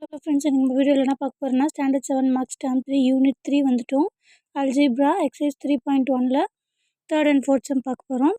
Hello friends, in this video என்ன பார்க்க போறோம்னா ஸ்டாண்டர்ட் 7 மார்க்ஸ் டேர்ம் 3 யூனிட் 3 வந்துட்டோம். அல்ஜிப்ரா எக்ஸசைஸ் 3.1ல தேர்ட் அண்ட் ஃபோர்த் சம் பார்க்க போகிறோம்.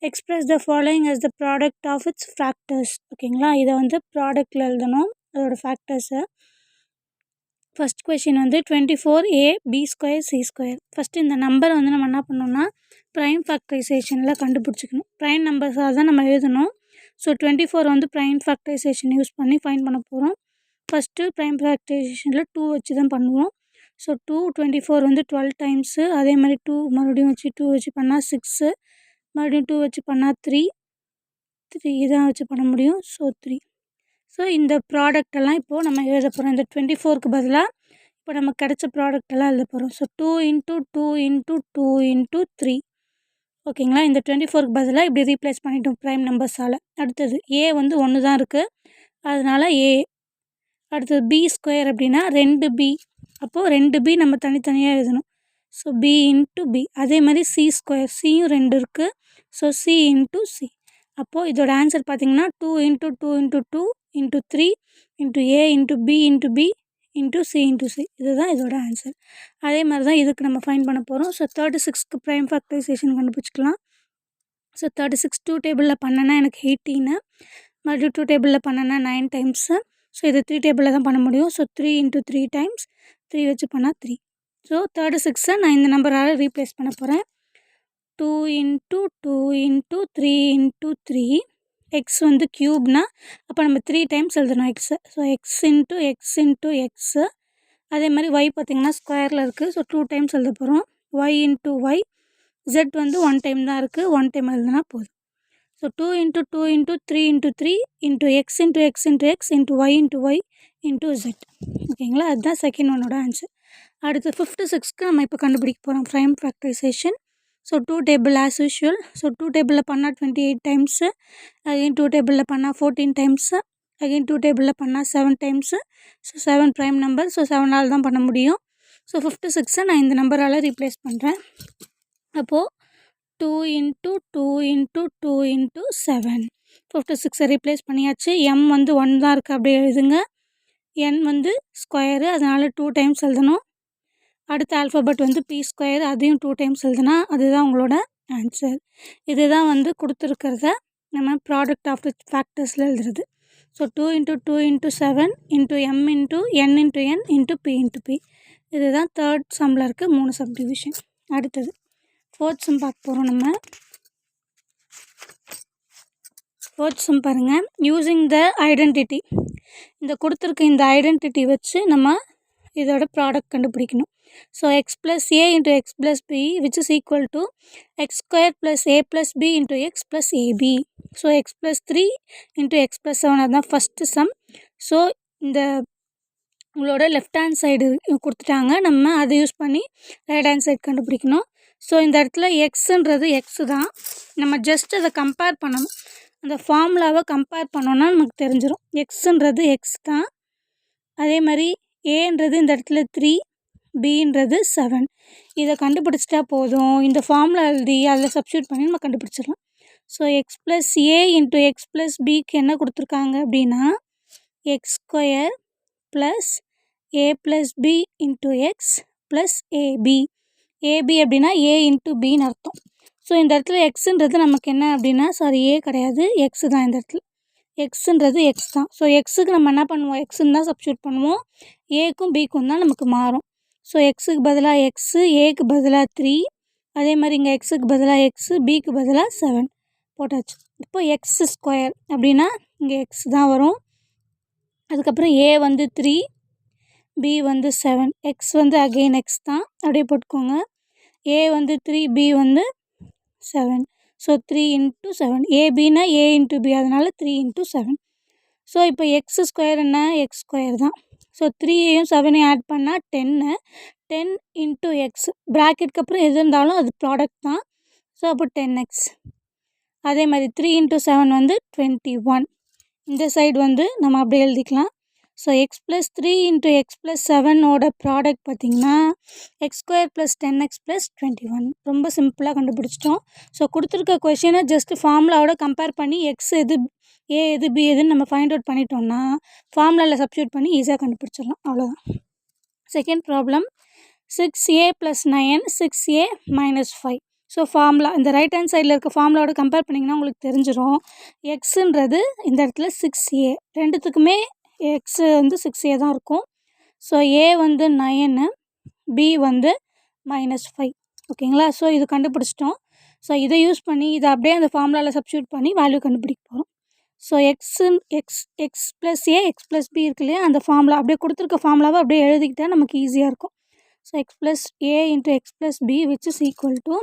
Express the following as the product of its factors. ஓகேங்களா, இதை வந்து ப்ராடக்டில் எழுதணும், அதோட ஃபேக்டர்ஸை. ஃபஸ்ட் கொஷின் வந்து 24a b² c². ஃபஸ்ட்டு இந்த நம்பரை வந்து நம்ம என்ன பண்ணோம்னா ப்ரைம் ஃபேக்டரைசேஷனில் கண்டுபிடிச்சிக்கணும். ப்ரைம் நம்பர்ஸாக தான் நம்ம எழுதணும். ஸோ 24 வந்து ப்ரைம் ஃபேக்டரைசேஷன் யூஸ் பண்ணி ஃபைண்ட் பண்ண போகிறோம். ஃபஸ்ட்டு ப்ரைம் ஃபேக்டரைசேஷனில் 2 வச்சு தான் பண்ணுவோம். ஸோ 24 வந்து 12 டைம்ஸு, அதே மாதிரி 2 மறுபடியும் வச்சு 2 வச்சு பண்ணால் 6, மறுபடியும் 2 வச்சு பண்ணால் 3 இதான் வச்சு பண்ண முடியும். ஸோ 3. ஸோ இந்த ப்ராடக்டெல்லாம் இப்போது நம்ம எழுத போகிறோம். இந்த 24க்கு பதிலாக இப்போ நமக்கு கிடச்ச ப்ராடக்டெல்லாம் எழுத போகிறோம். ஸோ 2 × 2 × 2 × 3. ஓகேங்களா, இந்த 24க்கு பதிலாக இப்படி ரீப்ளேஸ் பண்ணிட்டோம் ப்ரைம் நம்பர்ஸால். அடுத்தது ஏ வந்து 1 தான் இருக்குது, அதனால் ஏ. அடுத்தது b² அப்படின்னா 2b, அப்போது 2b நம்ம தனித்தனியாக எழுதணும். So b × b. அதே மாதிரி c², சியும் 2 இருக்குது. So c × c. அப்போது இதோட ஆன்சர் பார்த்திங்கன்னா 2 × 2 × 2 × 3 × a × b × b × c × c. இதுதான் இதோட ஆன்சர். அதே மாதிரி தான் இதுக்கு நம்ம ஃபைண்ட் பண்ண போகிறோம். ஸோ 36க்கு ப்ரைம் ஃபேக்டரைசேஷன் கண்டுபிடிச்சிக்கலாம். ஸோ 36 2 டேபிளில் பண்ணேன்னா எனக்கு 18, மறுபடியும் 2 டேபிளில் பண்ணேன்னா 9 டைம்ஸு. ஸோ இது 3 டேபிளில் தான் பண்ண முடியும். ஸோ 3 × 3 டைம்ஸ் 3 வச்சு பண்ணால் 3. ஸோ 36 நான் இந்த நம்பரால் ரீப்ளேஸ் பண்ண போகிறேன். 2 × 2 × 3 × 3. எக்ஸ் வந்து க்யூப்னா அப்போ நம்ம 3 டைம்ஸ் எழுதணும் x. So X × X × x. அதே மாதிரி ஒய் பார்த்திங்கன்னா ஸ்கொயரில் இருக்குது. ஸோ 2 டைம்ஸ் எழுத போகிறோம். Y × Y. ஜெட் வந்து 1 டைம் தான் இருக்குது, 1 டைம் எழுதுனா போதும். So 2 × 2 × 3 × 3 × x × x × x × y × y × z. ஓகேங்களா, அதுதான் செகண்ட் ஒன்னோட ஆன்சர். அடுத்து 56க்கு நம்ம இப்போ கண்டுபிடிக்க போகிறோம் prime factorisation. So 2 table as usual. So 2 டேபிளில் பண்ணால் 28 டைம்ஸு, அகைன் 2 டேபிளில் பண்ணால் 14 டைம்ஸு, அகைன் 2 டேபிளில் பண்ணால் 7 times. So 7 prime number. So 7ஆல் தான் பண்ண முடியும். ஸோ 56 நான் இந்த நம்பரால் ரீப்ளேஸ் பண்ணுறேன். அப்போது 2 × 2 × 2 × 7. 56 ரீப்ளேஸ் பண்ணியாச்சு. எம் வந்து 1 தான் இருக்குது, அப்படியே எழுதுங்க. என் வந்து ஸ்கொயரு, அதனால் 2 டைம்ஸ் எழுதணும். அடுத்த ஆல்ஃபபெட் வந்து p², அதையும் 2 டைம்ஸ் எழுதுனா அதுதான் உங்களோட ஆன்சர். இதுதான் வந்து கொடுத்துருக்கிறத நம்ம ப்ராடக்ட் ஆஃப் தி ஃபேக்டர்ஸில் எழுதுறது. So 2 × 2 × 7 × m × n × n × p × p. இதுதான் தேர்ட் சம்மில் இருக்க 3 சப்டிவிஷன். அடுத்தது ஃபோர்த் சம் பார்க்க போகிறோம். நம்ம ஃபோர்த் சம் பாருங்கள். Using the identity. இந்த கொடுத்துருக்க இந்த ஐடென்டிட்டி வச்சு நம்ம இதோட ப்ராடக்ட் கண்டுபிடிக்கணும். So x + a × x + b which is equal to x² + a + b × x + ab. So x + 3 × x + 7 அதுதான் ஃபஸ்ட்டு சம். ஸோ இந்த உங்களோட லெஃப்ட் ஹேண்ட் சைடு கொடுத்துட்டாங்க, நம்ம அதை யூஸ் பண்ணி ரைட் ஹேண்ட் சைடு கண்டுபிடிக்கணும். ஸோ இந்த இடத்துல எக்ஸுன்றது எக்ஸு தான், நம்ம ஜஸ்ட் அதை கம்பேர் பண்ணணும். அந்த ஃபார்முலாவை கம்பேர் பண்ணோன்னா நமக்கு தெரிஞ்சிடும். எக்ஸுன்றது எக்ஸ் தான். அதே மாதிரி ஏன்றது இந்த இடத்துல 3, பின்றது 7. இதை கண்டுபிடிச்சிட்டா போதும். இந்த ஃபார்முலா எழுதி அதில் சப்ஸ்டியூட் பண்ணி நம்ம கண்டுபிடிச்சிடலாம். ஸோ x + a × x + bக்கு என்ன கொடுத்துருக்காங்க அப்படின்னா x² + a + b × x + ab. ab அப்படின்னா a × bன்னு அர்த்தம். ஸோ இந்த இடத்துல எக்ஸுன்றது நமக்கு என்ன அப்படின்னா, சாரி ஏ கிடையாது, எக்ஸு தான். இந்த இடத்துல எக்ஸுன்றது எக்ஸ் தான். ஸோ எக்ஸுக்கு நம்ம என்ன பண்ணுவோம், எக்ஸுன்னு தான் சப்ஸ்டியூட் பண்ணுவோம். ஏக்கும் பிக்கும் தான் நமக்கு மாறும். ஸோ எக்ஸுக்கு பதிலாக எக்ஸு, ஏக்கு பதிலாக 3, அதே மாதிரி இங்கே எக்ஸுக்கு பதிலாக எக்ஸு, பிக்கு பதிலாக 7 போட்டாச்சு. இப்போ x² அப்படின்னா இங்கே எக்ஸ் தான் வரும். அதுக்கப்புறம் ஏ வந்து 3, பி வந்து 7, எக்ஸ் வந்து அகெயின் எக்ஸ் தான், அப்படியே போட்டுக்கோங்க. ஏ வந்து 3, பி வந்து 7. ஸோ 3 × 7. ஏபின்னா a × b, அதனால் 3 × 7. ஸோ இப்போ x² என்ன, x² தான். ஸோ 3யும் 7யும் ஆட் பண்ணால் 10. 10 × x, ப்ராக்கெட்டுக்கு அப்புறம் எது இருந்தாலும் அது ப்ராடக்ட் தான். ஸோ அப்போ 10x. அதே மாதிரி 3 × 7 வந்து 21. இந்த சைடு வந்து நம்ம அப்படியே எழுதிக்கலாம். So x plus 3 into x plus 7ஓட ப்ராடக்ட் பார்த்திங்கன்னா x² + 10x + 21. ரொம்ப சிம்பிளாக கண்டுபிடிச்சிட்டோம். ஸோ கொடுத்துருக்க கொஷினை ஜஸ்ட் ஃபார்முலாவோட கம்பேர் பண்ணி எக்ஸ் எது ஏ எது பி எதுன்னு நம்ம ஃபைண்ட் அவுட் பண்ணிட்டோம்னா ஃபார்முலாவில் சப்ஸ்டியூட் பண்ணி ஈஸியாக கண்டுபிடிச்சிடலாம். அவ்வளோதான். Second problem 6a + 9 6a - 5. So formula இந்த ரைட் ஹேண்ட் சைடில் இருக்க ஃபார்முலாவோட கம்பேர் பண்ணிங்கன்னா உங்களுக்கு தெரிஞ்சிடும். எக்ஸுன்றது இந்த இடத்துல 6a, ரெண்டுத்துக்குமே எக்ஸ் வந்து 6a தான் இருக்கும். ஸோ ஏ வந்து 9, பி வந்து -5. ஓகேங்களா? ஸோ இது கண்டுபிடிச்சிட்டோம். ஸோ இதை யூஸ் பண்ணி இதை அப்படியே அந்த ஃபார்முலாவில் சப்ஸ்டியூட் பண்ணி வேல்யூ கண்டுபிடிக்க போகிறோம். So x plus A X plus B இருக்கு இல்லையா, அந்த ஃபார்முலா அப்படியே கொடுத்துருக்க ஃபார்முலாவை அப்படியே எழுதிக்கிட்டால் நமக்கு ஈஸியாக இருக்கும். So x plus a into x plus b which is equal to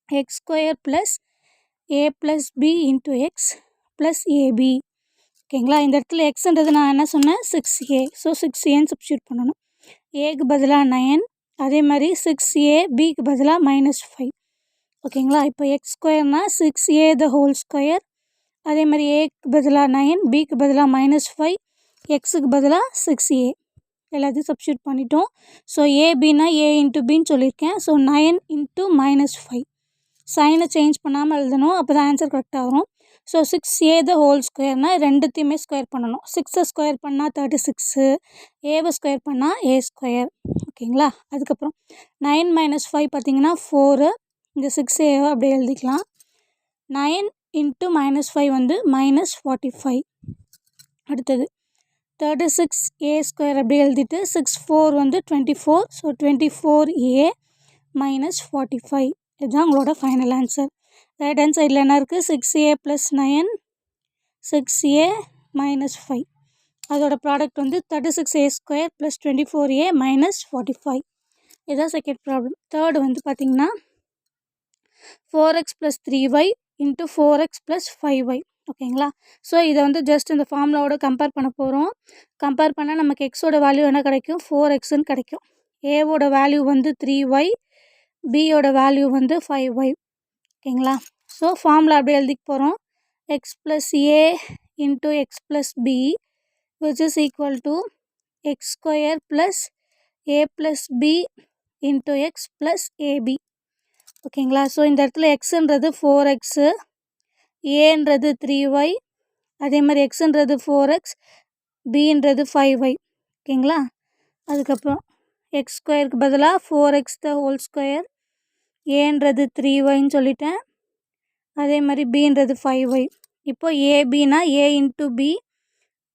x² + a + b into x plus a b. ஓகேங்களா? இந்த இடத்துல எக்ஸ்ன்றது நான் என்ன சொன்னேன், 6a. ஸோ 6aன்னு சப்ஸ்டியூட் பண்ணணும். ஏக்கு பதிலாக 9, அதே மாதிரி 6a, பிக்கு பதிலாக -5. ஓகேங்களா? இப்போ x²னா 6a த ஹோல் ஸ்கொயர், அதே மாதிரி ஏக்கு பதிலாக 9, பிக்கு பதிலாக -5, எக்ஸுக்கு பதிலாக 6a. எல்லாத்தையும் சப்ஸ்டியூட் பண்ணிட்டோம். ஸோ ஏபின்னா ஏ இன்ட்டு பின்னு சொல்லியிருக்கேன். ஸோ 9 × -5. சைனை சேஞ்ச் பண்ணாமல் எழுதணும், அப்போ தான் ஆன்சர் கரெக்டாக வரும். ஸோ 6a த ஹோல் ஸ்கொயர்னால் ரெண்டுத்தையுமே ஸ்கொயர் பண்ணணும். 6 ஸ்கொயர் பண்ணால் 36, ஏவை ஸ்கொயர் பண்ணால் a². ஓகேங்களா? அதுக்கப்புறம் 9 - 5 பார்த்திங்கன்னா 4, இந்த 6aவை அப்படியே எழுதிக்கலாம். 9 × -5 வந்து -45. அடுத்தது 36a² அப்படியே எழுதிட்டு 6 4 வந்து 24. So 24a - 45. இதுதான் உங்களோட ஃபைனல் ஆன்சர். ரைட் ஹேண்ட் சைடில் என்ன இருக்குது, 6a + 9 6a - 5. அதோட ப்ராடக்ட் வந்து 36a² + 24a - 45. இதுதான் செகண்ட் ப்ராப்ளம். தேர்டு வந்து பார்த்திங்கன்னா 4x + 3y into 4x + 5y. ஓகேங்களா? ஸோ இதை வந்து ஜஸ்ட் இந்த ஃபார்முலாவோட கம்பேர் பண்ண போகிறோம். கம்பேர் பண்ணால் நமக்கு எக்ஸோட வேல்யூ என்ன கிடைக்கும், 4xன்னு கிடைக்கும். ஏவோட வேல்யூ வந்து 3y, பியோட வேல்யூ வந்து 5y. ஓகேங்களா? ஸோ ஃபார்முலா அப்படியே எழுதிக்க போகிறோம். x + a into x plus b which is equal to x² + a + b into x plus a b. ஓகேங்களா? ஸோ இந்த இடத்துல எக்ஸுன்றது 4x, ஏன்றது 3y, அதே மாதிரி எக்ஸுன்றது 4x, பின்றது 5y. ஓகேங்களா? அதுக்கப்புறம் x²க்கு பதிலாக 4x த ஹோல் ஸ்கொயர், ஏன்றது 3yன்னு சொல்லிட்டேன், அதே மாதிரி பின்றது 5y. இப்போ ஏபினா a into b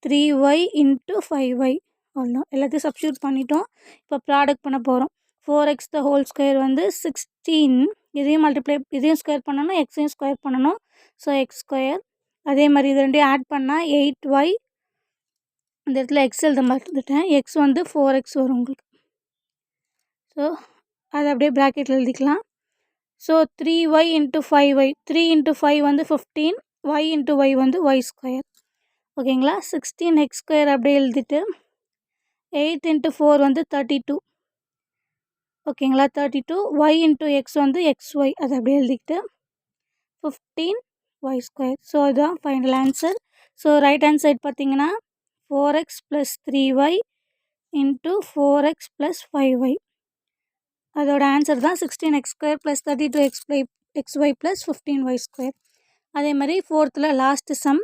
3y into 5y. அவ்வளோதான். எல்லாத்தையும் சப்ஸ்டியூட் பண்ணிட்டோம். இப்போ ப்ராடக்ட் பண்ண போகிறோம். 4x த ஹோல் ஸ்கொயர் வந்து 16, இதையும் ஸ்கொயர் பண்ணணும், எக்ஸையும் ஸ்கொயர் பண்ணணும். ஸோ x², அதே மாதிரி இது ரெண்டையும் ஆட் பண்ணால் 8y. இந்த இடத்துல எக்ஸ் எழுத மறந்துட்டேன், எக்ஸ் வந்து 4x வரும் உங்களுக்கு. ஸோ அதை அப்படியே ப்ராக்கெட்டில் எழுதிக்கலாம். ஸோ 3y இன்ட்டு 5y, 3 × 5 வந்து 15, y இன்ட்டு y வந்து y². ஓகேங்களா? 16x² அப்படியே எழுதிட்டு 8 × 4 வந்து 32. ஓகேங்களா? 32, y இன்ட்டு எக்ஸ் வந்து xy, அதை அப்படியே எழுதிக்கிட்டு 15y². ஸோ இதுதான் final answer. So right hand side பார்த்திங்கன்னா 4x + 3y into 4x + 5y. அதோட ஆன்சர் தான் 16x² + 32xy + 15y². அதே மாதிரி ஃபோர்த்தில் லாஸ்ட்டு சம்.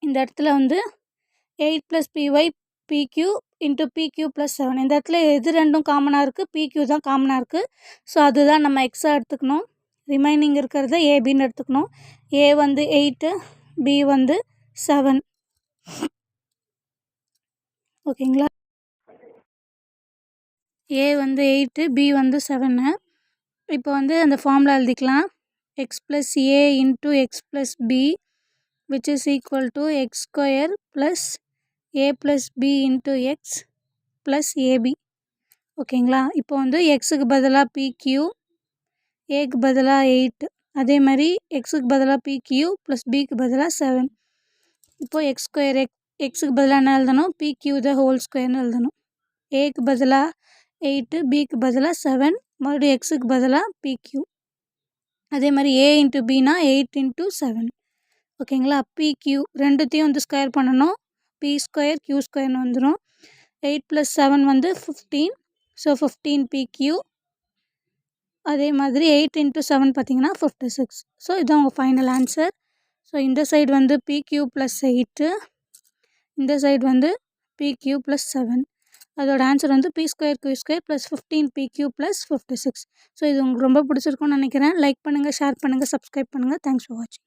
இந்த இடத்துல வந்து 8 + py pq இன்ட்டு pq + 7. இந்த இடத்துல எது ரெண்டும் காமனாக இருக்குது, pq தான் காமனாக இருக்குது. ஸோ அதுதான் நம்ம எக்ஸாக எடுத்துக்கணும். ரிமைனிங் இருக்கிறத ஏபின்னு எடுத்துக்கணும். ஏ வந்து 8, பி வந்து 7. ஓகேங்களா? ஏ வந்து 8, பி வந்து 7. இப்போ வந்து அந்த ஃபார்முலா எழுதிக்கலாம். X plus a into x plus b which is equal to x² + a + b into x plus a b. ஓகேங்களா? இப்போ வந்து எக்ஸுக்கு பதிலாக பிக்யூ, ஏக்கு பதிலாக 8, அதே மாதிரி எக்ஸுக்கு பதிலாக பிக்யூ ப்ளஸ் பிக்கு பதிலாக 7. இப்போது x², எக்ஸுக்கு பதிலாக என்ன எழுதணும், பிக்யூ த ஹோல் ஸ்கொயர்னு எழுதணும். ஏக்கு பதிலாக 8, பிக்கு பதிலாக 7, மறுபடியும் எக்ஸுக்கு பதிலாக பிக்யூ. அதே மாதிரி a இன்ட்டு பினா 8 × 7. ஓகேங்களா? பிக்யூ ரெண்டுத்தையும் வந்து ஸ்கொயர் பண்ணணும். பி ஸ்கொயர் கியூ ஸ்கொயர்னு வந்துடும். 8 + 7 வந்து 15. So 15 PQ. அதே மாதிரி 8 × 7 பார்த்தீங்கன்னா 56. ஸோ இதுதான் உங்கள் ஃபைனல் ஆன்சர். ஸோ இந்த சைடு வந்து PQ + 8, இந்த சைடு வந்து PQ + 7. அதோட ஆன்சர் வந்து P square Q square + 15 PQ + 56. So இது உங்களுக்கு ரொம்ப பிடிச்சிருக்கும்னு நினைக்கிறேன். லைக் பண்ணுங்கள், ஷேர் பண்ணுங்கள், சப்ஸ்கிரைப் பண்ணுங்கள். தேங்க்ஸ் ஃபார் வாட்சிங்.